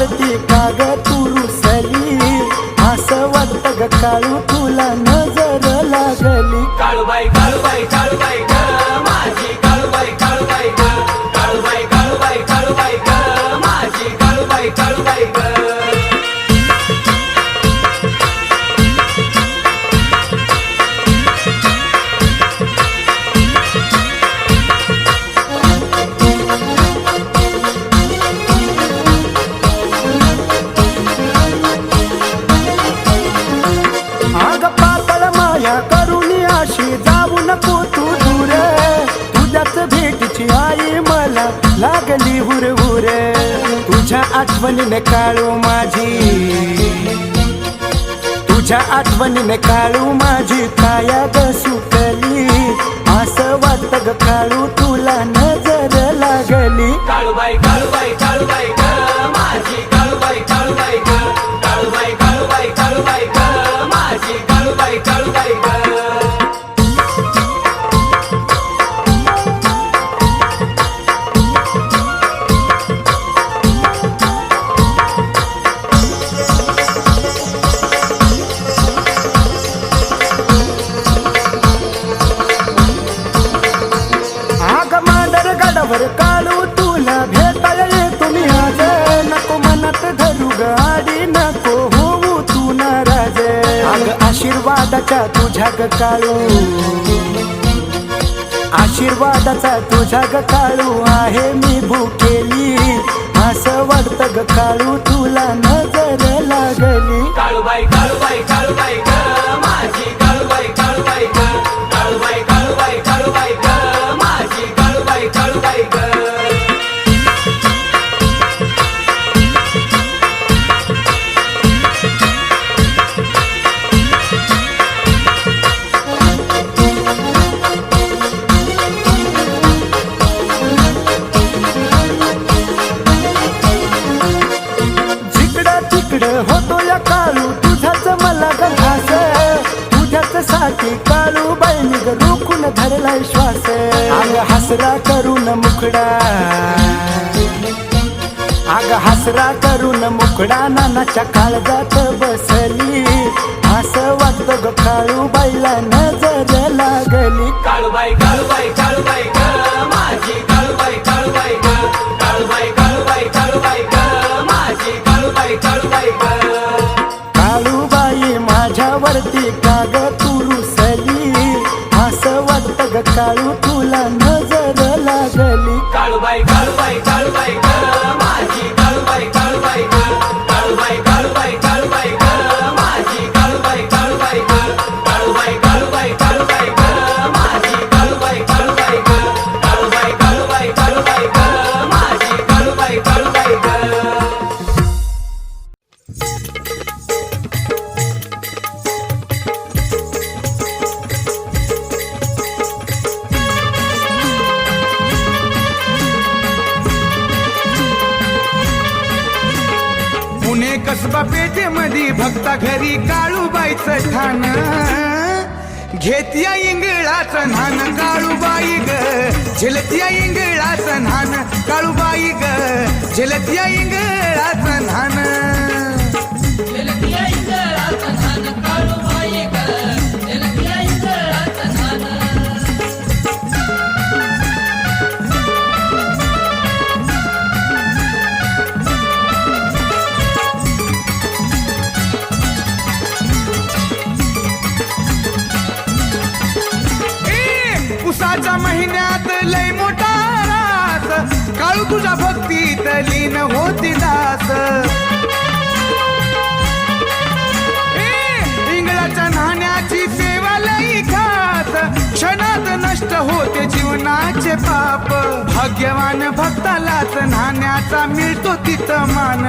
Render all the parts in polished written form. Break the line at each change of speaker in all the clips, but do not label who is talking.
माझ्यावरती काग तू रुसली, असं वाटत ग काळू तुला नजर लागली.
काळूबाई काळूबाई काळूबाई ग माझी काळूबाई काळूबाई ग काळूबाई काळूबाई काळूबाई ग माझी काळूबाई काळूबाई ग.
जाऊ नको तू दूर, तुझ्याच भेटीची आई मला लागली हुरहुर. तुझ्या आठवणीने काळू माझी, तुझ्या आठवणीने काळू माझी काया ग सुटली, असं वाटत ग काळू तुला नजर लागली.
काळूबाई काळूबाई काळूबाई ग माझी काळूबाई काळूबाई ग काळूबाई काळूबाई काळूबाई ग माझी काळूबाई काळूबाई ग.
काळू तुला भेटायला येतो मी आज, नको मनात धरू गाडी नको होऊ तू नाराज. अग आशीर्वादाचा तुझ्या ग काळू, आशीर्वादाचा तुझ्या ग काळू आहे मी भुकेली, असं वाटत ग काळू तुला नजर लागली.
काळूबाई काळूबाई काळूबाई ग माझी काळूबाई काळूबाई ग काळूबाई काळूबाई काळूबाई ग माझी काळूबाई काळूबाई ग.
होतो या काळू तुझ्याच मला घास, तुझ्याच साठी काळू बाईनी ग रोखून धरलाय श्वास. अग हसरा करून मुखडा, अग हसरा करून मुखडा नानाच्या काळजात बसली, असं वाटत ग काळू बाईला नजर लागली.
काळूबाई काळूबाई काळूबाई ग माझी काळूबाई काळूबाई ग काळूबाई काळूबाई काळूबाई ग माझी काळूबाई काळूबाई ग.
काळूबाई माझ्यावरती काग तू रुसली, असं वाटत ग काळू तुला नजर लागली.
काळूबाई काळूबाई काळूबाई ग माझी काळूबाई काळूबाई ग काळूबाई काळूबाई काळूबाई ग माझी काळूबाई काळूबाई ग काळूबाई काळूबाई काळूबाई ग माझी काळूबाई काळूबाई ग काळूबाई काळूबाई काळूबाई ग माझी काळूबाई काळूबाई ग.
कसबा पेठेमध्ये भक्ता घरी काळूबाईचं ठाण, घेत्या इंगळाचं न्हान काळूबाई ग झेलत्या इंगळाचं न्हान काळूबाई ग झेलत्या इंगळाचं न्हान. उसाच्या महिन्यात लय मोठा रास, काळू तुझ्या भक्तीत लीन होती दास. इंगळाच्या नाण्याची सेवा लई खास, क्षणात नष्ट होते जीवनाचे पाप. भाग्यवान भक्तालाच नाण्याचा मिळतो तिथं मान,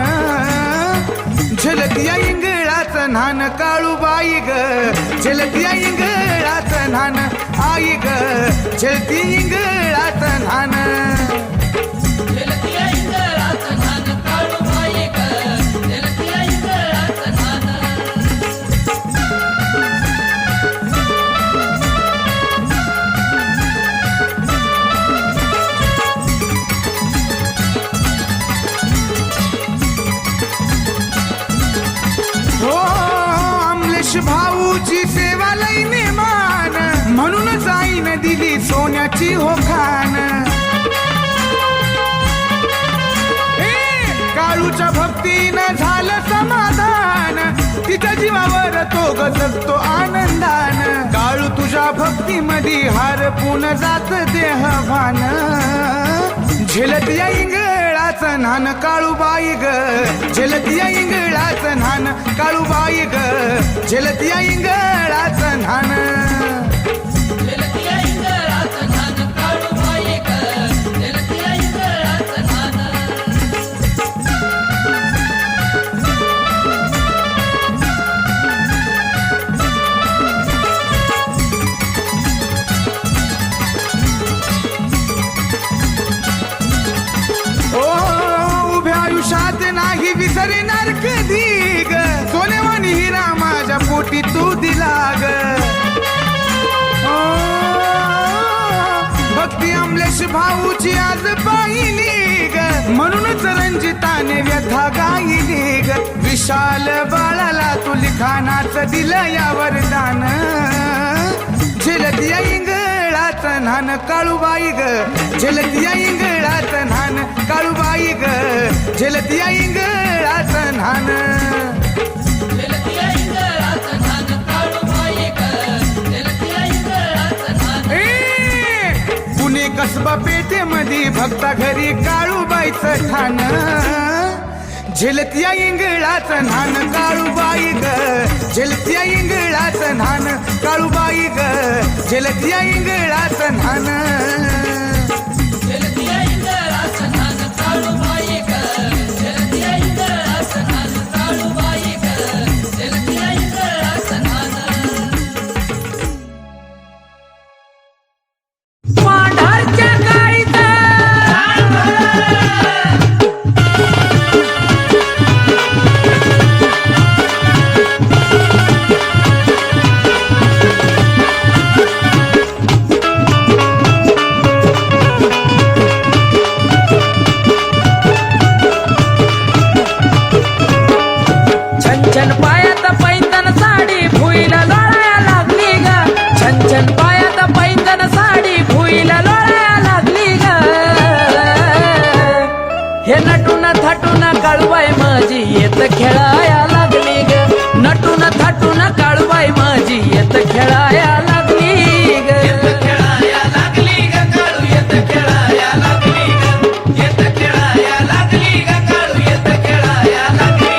झलकिया इंगळाचं न्हान काळूबाई ग झलकिया इंगळाचं न्हान आई ग झलती इंगळाचं न्हान. दोघ जगतो आनंदान काळू तुझ्या भक्तीमध्ये हारपून जात देहभान झेलत या इंगळाचं नान काळूबाई ग झेलत या इंगळाचं नान काळूबाई ग झेलत या इंगळाचं नान नाही विसरणार कधी ग सोनेवानी हिरा माझ्या पोटी तू दिला ग भक्ती अमलेश भाऊची आज पाहिली ग म्हणूनच रंजिताने व्यथा गायली ग विशाल बाळाला तू लिखाणाचं दिलं या वरदान झेलत या इंगळाचं नान काळूबाई ग झेलत या इंगळाचं नान काळूबाई ग झेलत या इंगळाचं नान पुणे कसबा पेठेमध्ये भक्ता घरी काळूबाईचं ठाण झेलत या इंगळाचं नान काळूबाई ग झेलत या इंगळाचं नान काळूबाई ग झेलत या इंगळाचं नान
काळूबाई माझी येत खेळाया लागली ग नटून थाटून काळूबाई माझी येत खेळाया लागली ग
खेळाया लागली ग काळू येत खेळाया लागली ग येत खेळाया लागली ग काळू येत खेळाया लागली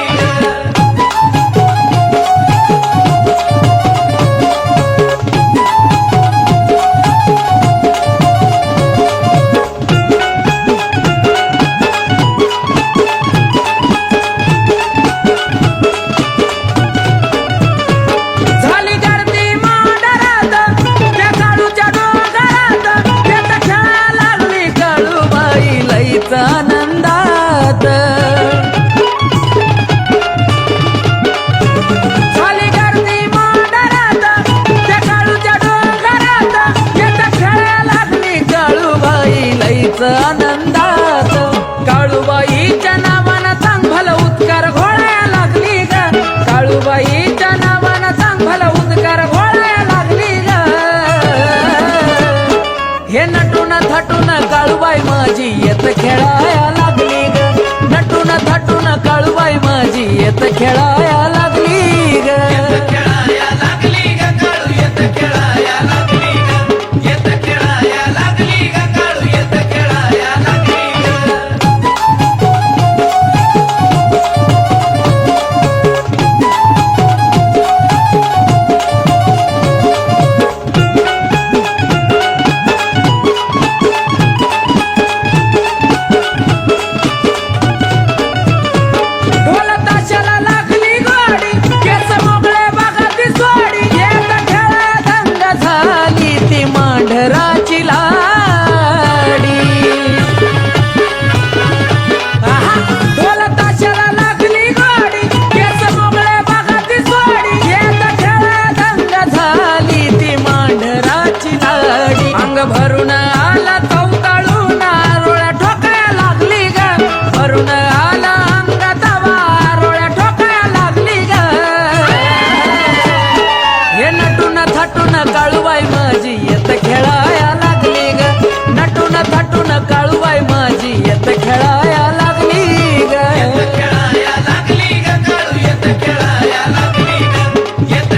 आनंदात झाली गर्दी मांडरात त्या काळूच्या डोंगरात येत खेळायला लागली काळूबाई लईच आनंदात काळूबाईच्या नावानं चांगलं उत्कार घोळायला लागली ग काळूबाईच्या नावानं चांगलं उत्कार घोळायला लागली ग हे नटून थटून काळूबाई माझी येत खेळाया लागली ग नटून थटून काळूबाई माझी येत खेळाया लागली ग
खेळाया लागली ग काळू येत खेळाया लागली ग येत खेळाया लागली ग काळू येत खेळाया लागली
भरून आला चौकाळून आरोळ्या ठोकाया लागली ग भरून आला अंगात आरोळ्या ठोकाया लागली ग हे नटून थाटून काळूबाई माझी येत खेळाया लागली ग नटून थाटून काळूबाई माझी येत खेळाया लागली ग
खेळाया लागली ग काळू येत खेळाया लागली ग येत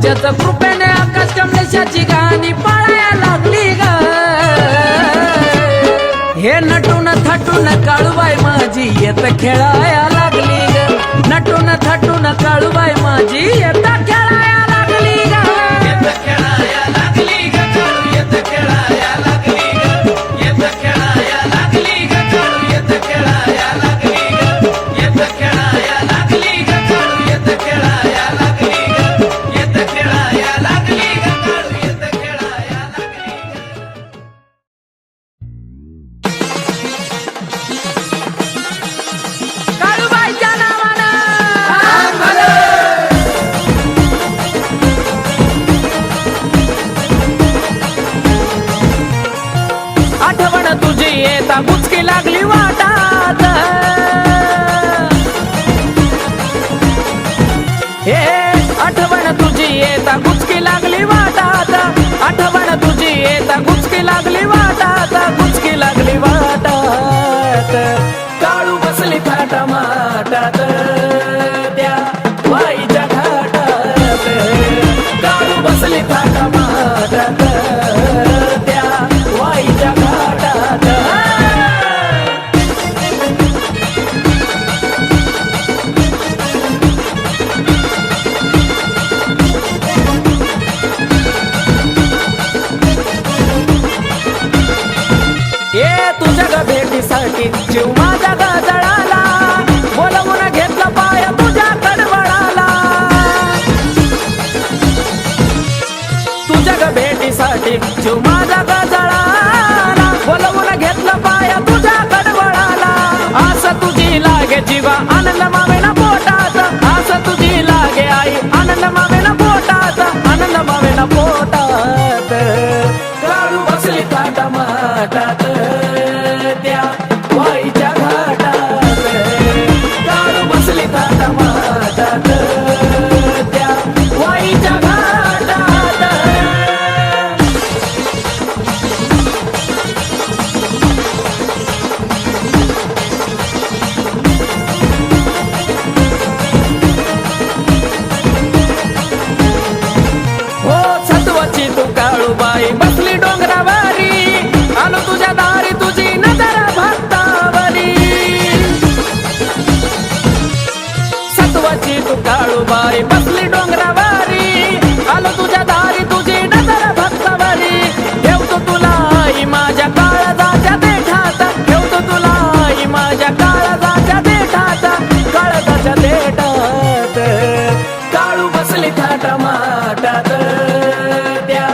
तुझ्याच कृपेने आकाश कमलेशाची गाणी पाळायला लागली ग. हे नटून थटून काळूबाई माझी येत खेळाया लागली ग. नटून थटून काळूबाई माझी येत खेळाया लागली ग.
येत खेळाया लागली ग काळू, येत खेळाया लागली ग. येत खेळाया लागली ग काळू, येत खेळाया लागली ग. येत खेळाया लागली ग काळू, येत खेळाया लागली ग. येत खेळाया लागली ग काळू, येत खेळाया लागली ग.
काळूबाईच्या नावानं आठवण तुझी येता बुचकी लागली वाटात. हे आठवण तुझी येता गुचकी लागली वाटात. आठवण तुझी येता गुचकी लागली वाटात. गुचकी लागली वाटात. काळू बसली थाटा माटात त्या वाईच्या घाटात. काळू बसली थाटा माटात त्या वाईच्या घाटात. ये तुझ्या ग भेटीसाठी जीव माझा ग जळाला. बोलवून घेतला पाय तुझ्या कडवळाला. तुझ्या ग भेटीसाठी जीव माझा ग जळाला. बोलवून घेतला पाय तुझ्या कडवळाला. आस तुझी लागे जीवा आनंद मावेना पोटात. आस तुझी लागे आई आनंद मावेना पोटात. आनंद मावेना पोटात. काळू बसली थाटा माटात त्या वाईच्या घाटात. काळू बसली थाटा माटात त्या वाईच्या घाटात. हो सत्वाची तू काळूबाई बसली डोंगरावरी. आलो तुझ्या दारी तुझी नजर भक्तावरी. सत्वाची तू काळूबाई बसली डोंगरावरी. आलो तुझ्या दारी तुझी नजर भक्तावरी. ठेवतो तुला आई माझ्या काळजाच्या देठात. ठेवतो तुला आई माझ्या काळजाच्या देठात. काळजाच्या देठात. काळू बसली थाटा माटात त्या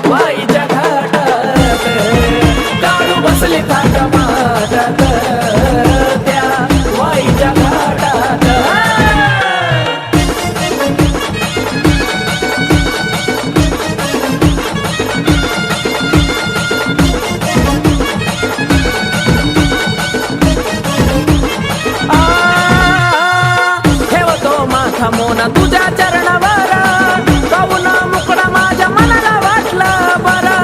वाईच्या घाटात. काळू बसली थाटा माटात त्या वाईच्या घाटात. ठेवतो माथा मोना तुझ्या चरणावर. काऊन मुकडा माझ्या मनाला वाटला बरा.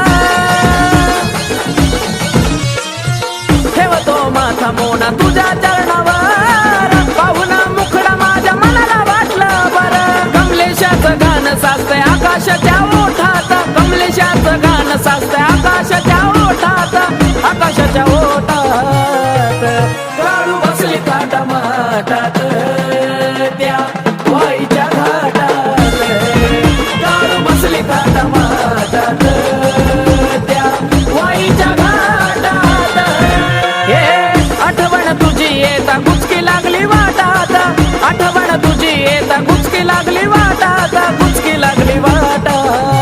ठेवतो माथा मोना तुझ्या चरणावर. पाहून मुखडा माझ्या मनाला वाटलं बरं. कमलेशाचं गाणं साचतंय आकाशाच्या ओठात. कमलेशाचं गाणं साचतंय आकाशाच्या ओठात. आकाशाच्या ओठात. काळू बसली थाटा माटात त्या वाईच्या घाटात. काळू बसली थाटा माटात त्या वाईच्या घाटात. हे आठवण तुझी येता गुचकी लागली वाटात. आठवण तुझी येता गुचकी लागली वाटात. गुचकी लागली वाटात.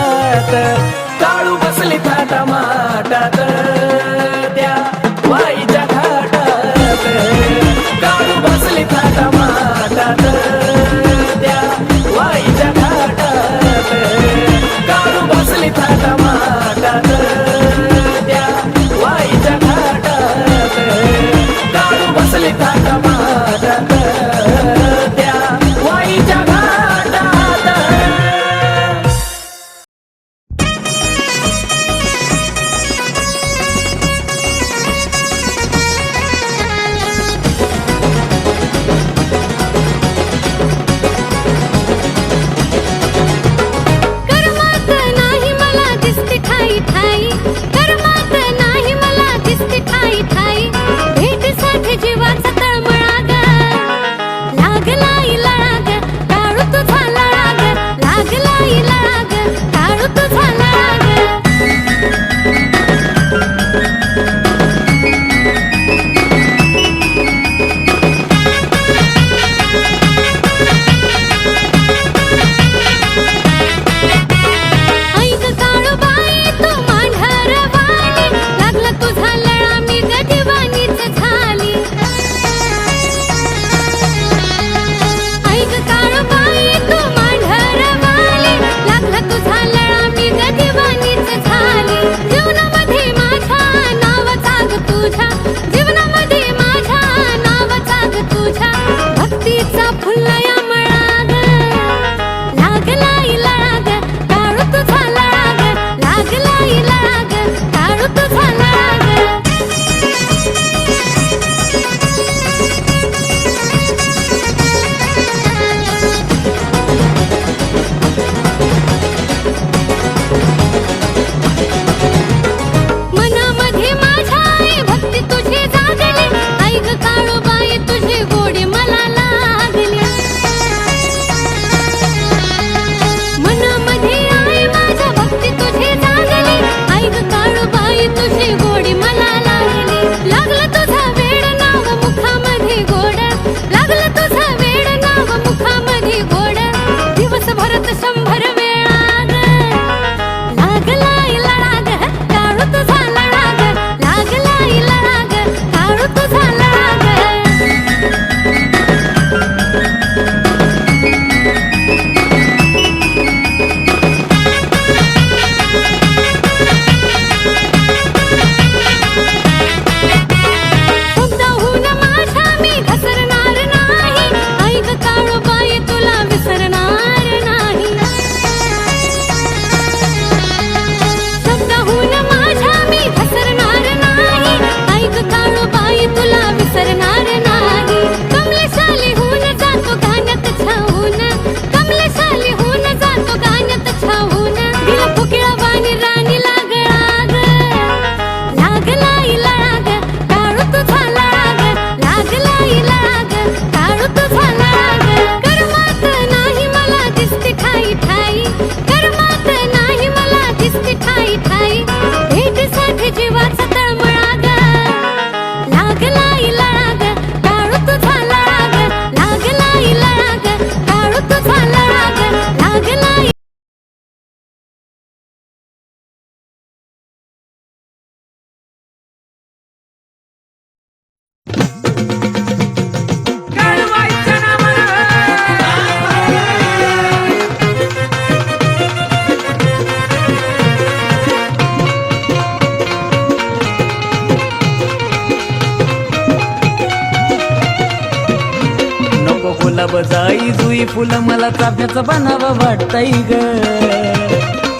गुलाब जाई जुई फुलं मला चाफ्याचं बनावं वाटतंय ग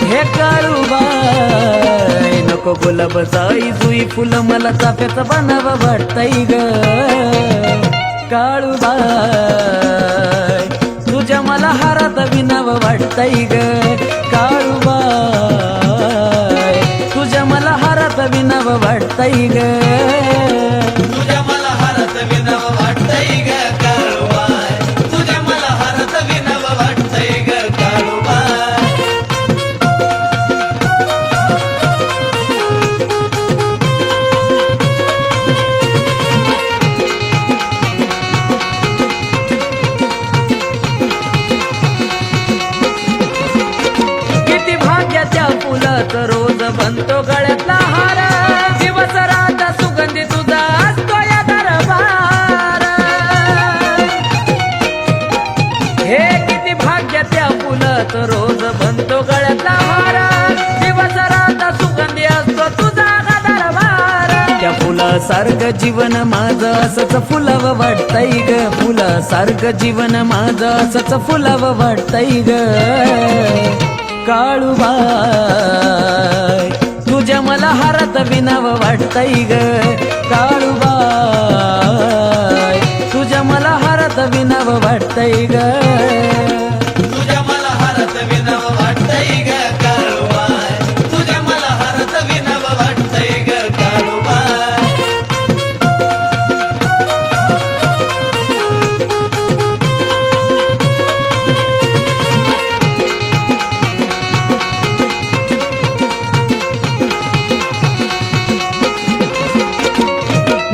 हे काळूबाई नको गुलाब जाई जुई फुलं मला चाफ्याचं बनावं वाटतंय ग काळूबाई तुझ्या मला हारात विनावं वाटतंय ग काळूबाई तुझ्या मला हारात विनावं वाटतंय ग
तुझ्या मला हारत विनव वाटतंय ग काळूबाई तुझ्या मला हारत विनव वाटतंय ग काळूबाई
किती भाग्याच्या फुलात रोज बनतो गळ्यातला हार दिवस रात सुगंधी तुझा असतो या दरबार हे किती भाग्याच्या फुलात रोज बनतो गळ्यातला हार दिवस रात सुगंधी असतो तुझा दरबार त्या फुलासारखं जीवन माझं असंच फुलावं वाटतंय ग फुलासारखं जीवन माझं असंच फुलावं वाटतंय ग काळूबाई तुझ्या मला हारात विनावं वाटतंय ग काळूबाई तुझ्या मला हारात विनावं वाटतंय ग
तुझ्या मला हारत विनव वाटतंय ग काळूबाई तुझ्या मला हारत विनव वाटतंय ग काळूबाई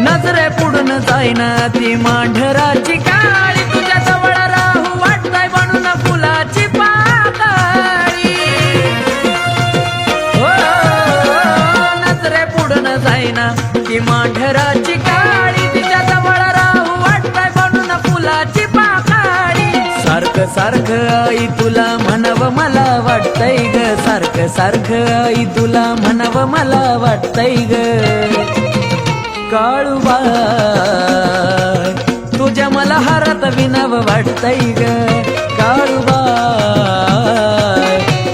नजरे पुढून जाईना ती मांढराची काळी तुझ्या जवळ राहू वाटतंय बनून फुलाची पाकळी हो नजरे पुढून जाईना ती मांढराची काळी तिच्या जवळ राहू वाटतंय बनून फुलाची पाकळी सारखं सारखं आई तुला म्हणावं मला वाटतंय ग सारखं सारखं आई तुला म्हणावं मला वाटतंय ग काळूबाई तुझ्या मला हारात विनावं वाटतंय ग काळूबाई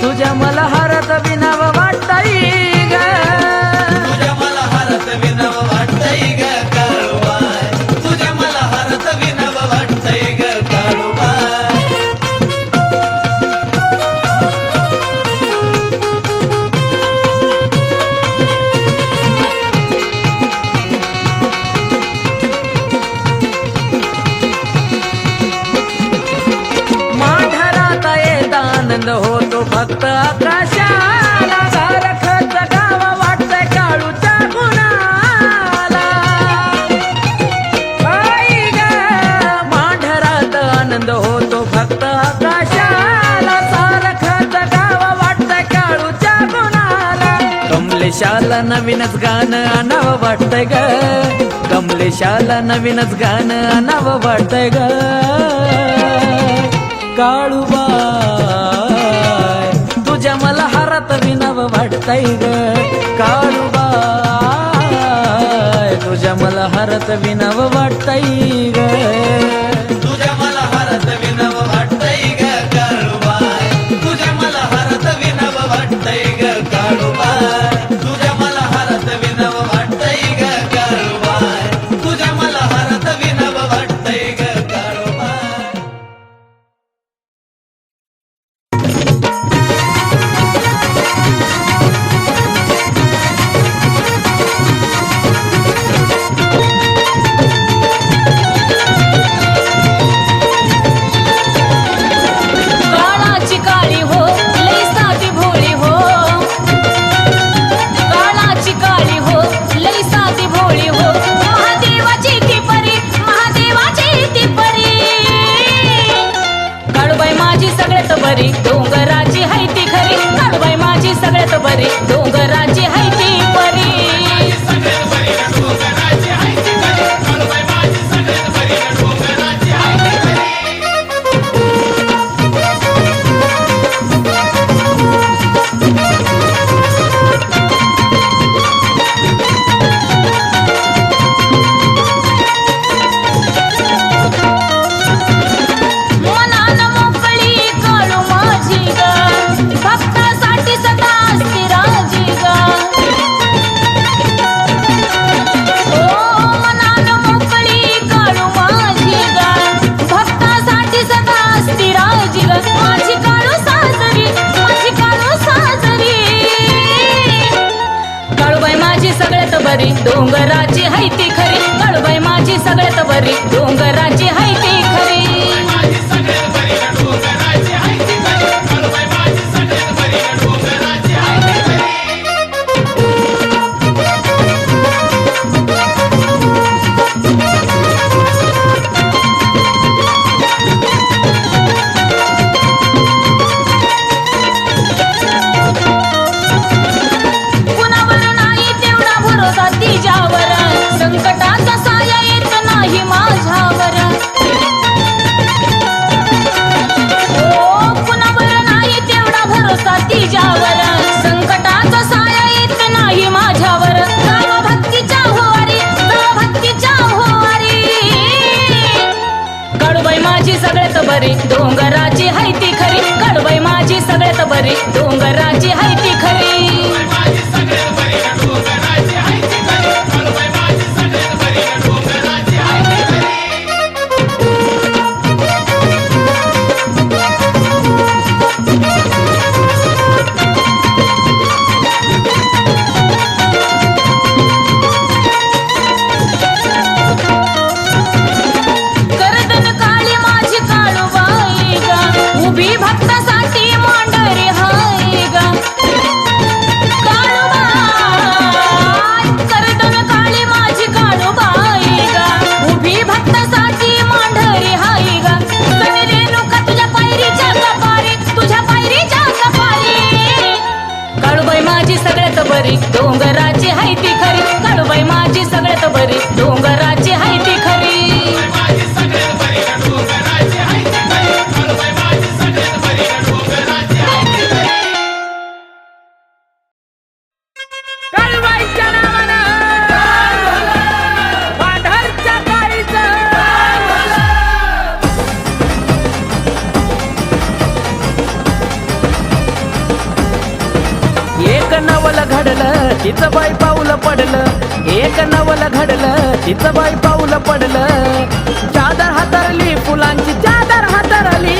तुझ्या मला हारात विनावं वाटतंय ग
तुझ्या मला हारत विनव वाटतंय ग काळूबाई तुझ्या मला हारत विनव वाटतंय ग काळूबाई
माढरात येत आनंद होतो फक्त आकाशाला सारखंच गाव वाटतंय काळूच्या गुणाला आई ग माढरात आनंद होतो फक्त आकाशाला सारखंच गाव वाटतंय काळूच्या गुणाला कमलेशाला नवीनच गाणं आणावं वाटतंय ग कमलेशाला नवीनच गाणं आणावं वाटतंय ग काळूबाई तुझ्या मला हारात विनावं वाटतंय ग काळूबाई तुझ्या मला हारात विनावं वाटतंय ग
तुझ्या मला हारत विनव वाटतंय ग काळूबाई तुझ्या मला हारत विनव वाटतंय ग काळूबाई तुझ्या मला हारत विनव वाटतंय ग काळूबाई तुझ्या मला हारत विनव वाटतंय ग काळूबाई
सगळ्यात बरी डोंगराची हाय ती खरी कुणावर नाही तेवढा भरोसा तिच्यावर संकटाचा साया येत नाही माझ्यावर ओ कुणावर नाही तेवढा भरोसा तिच्यावर संकटाचा साया येत नाही माझ्यावर जावा भक्तीच्या होवारी जावा भक्तीच्या होवारी काळूबाई माझी सगळ्यात बरी डोंगराची हाय ती खरी काळूबाई माझी सगळ्यात बरी डोंगराची हाय ती खरी करदन काळी माझी काळूबाई ग उभी भक्तासाठी मांडरी हाय ग काळूबाई करदन काळी माझी काळूबाई ग उभी भक्तासाठी मांडरी हाय ग सनी रेणुका तुझ्या पायरीच्या कपारी तुझ्या पायरीच्या कपारी काळूबाई माझी सगळ्यात बरी डोंगराची हाय ती खरी काळूबाई माझी सगळ्यात बरी डोंगराची हाय ती खरी
काळूबाईच्या नावानं पांढरच्या काळीचं एक नवल घडलं तिचं बाई पाऊल पडलं एक नवल घडलं तिचं बाई पाऊल पडलं चादर हातरली फुलांची चादर हातरली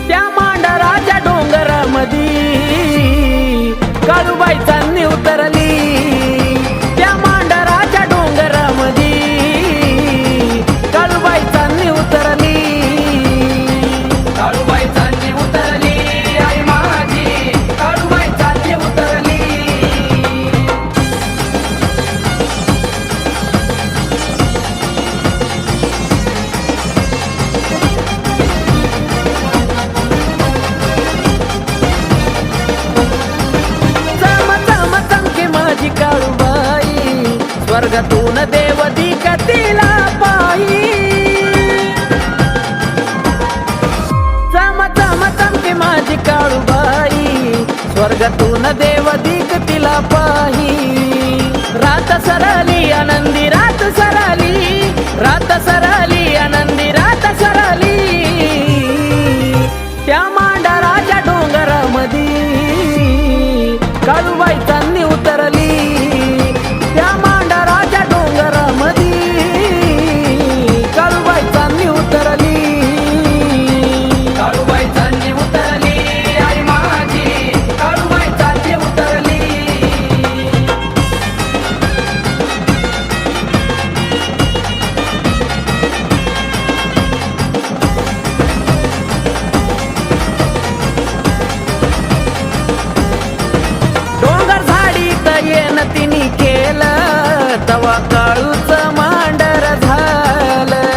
त्या मांडराच्या डोंगरामधी काळूबाई चांदणी उतरली त्या मांडराच्या डोंगरामधी काळूबाई चांदणी उतरली काळूबाई चांदणी उतरली आई माझी काळूबाई चांदणी उतरली चम चम चमके माझी काळूबाई स्वर्गातून देव दिकतीला पायी चम चम चमके माझी काळूबाई स्वर्गातून देव दिकतीला पाही रात सरली आनंदी रात सरली रात सरली आनंदी रात सरली त्या मांडराच्या डोंगरामधी काळूबाई चांदणी उतरली त्या मांडराच्या डोंगरामधी काळूबाई चांदणी उतरली काळूबाई चांदणी उतरली आई माझी काळूबाई चांदणी उतरली डोंगर झाडीत येन तिने केलं तवा काळूच मांडर झालं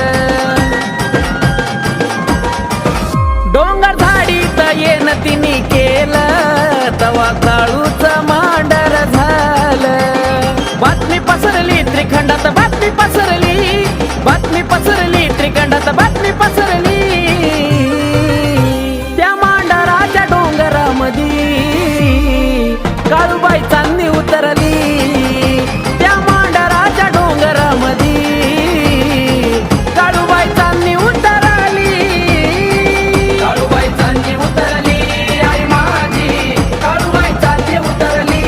डोंगर झाडीत येन तिने केलं तवा काळूच मांडर झालं बातमी पसरली त्रिखंडात बातमी पसरली बातमी पसरली त्रिखंडात बातमी पसरली त्या मांडराच्या डोंगरामधी काळूबाई चांदणी उतरली त्या मांडराच्या डोंगरामधी काळूबाई चांदणी उतरली काळूबाई चांदणी उतरली आई माझी काळूबाई चांदणी उतरली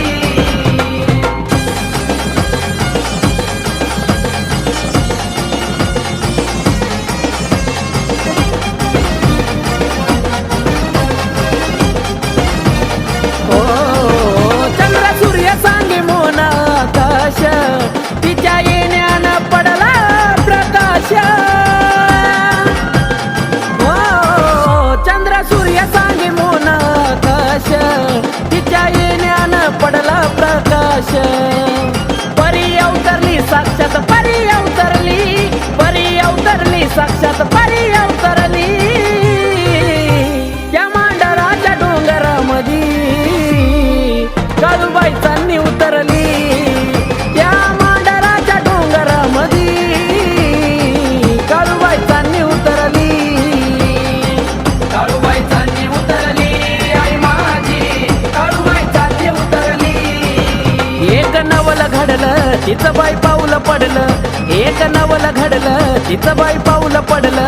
आकाश परी अवतरली साक्षात परी अवतरली परी अवतरली साक्षात परी अवतरली त्या मांडराच्या डोंगरामधी काळूबाई चांदणी उतरली त्या मांडराच्या डोंगरामधी काळूबाई चांदणी उतरली
काळूबाई चांदणी उतरली आई माझी काळूबाई चांदणी उतरली
एक नवल घडलं तिचं बाई पाऊल पडलं एक नवल घडलं तिचं बाई पाऊल पडलं